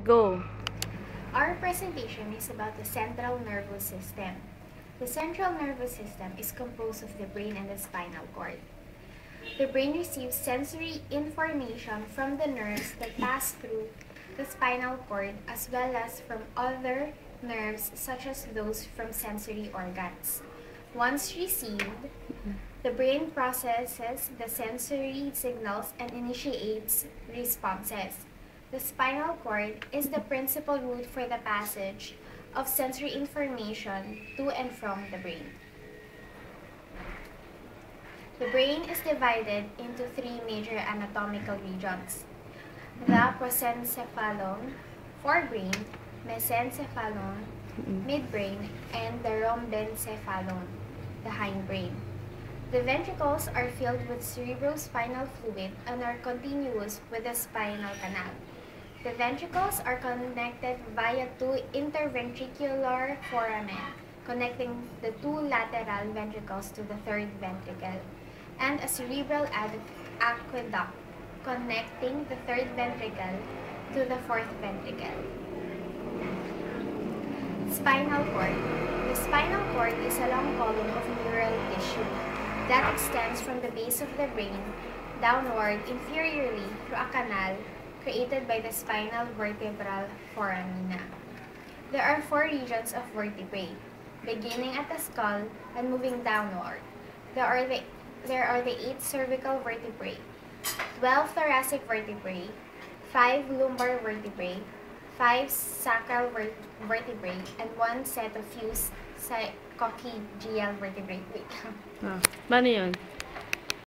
Go! Our presentation is about the central nervous system. The central nervous system is composed of the brain and the spinal cord. The brain receives sensory information from the nerves that pass through the spinal cord as well as from other nerves such as those from sensory organs. Once received, the brain processes the sensory signals and initiates responses. The spinal cord is the principal route for the passage of sensory information to and from the brain. The brain is divided into three major anatomical regions: the prosencephalon, forebrain, mesencephalon, midbrain, and the rhombencephalon, the hindbrain. The ventricles are filled with cerebrospinal fluid and are continuous with the spinal canal. The ventricles are connected via two interventricular foramen, connecting the two lateral ventricles to the third ventricle, and a cerebral aqueduct, connecting the third ventricle to the fourth ventricle. Spinal cord. The spinal cord is a long column of neural tissue that extends from the base of the brain downward inferiorly through a canal created by the spinal vertebral foramina. There are four regions of vertebrae, beginning at the skull and moving downward. There are the 8 cervical vertebrae, 12 thoracic vertebrae, 5 lumbar vertebrae, 5 sacral vertebrae, and 1 set of fused coccygeal vertebrae. Wait. Paano yun?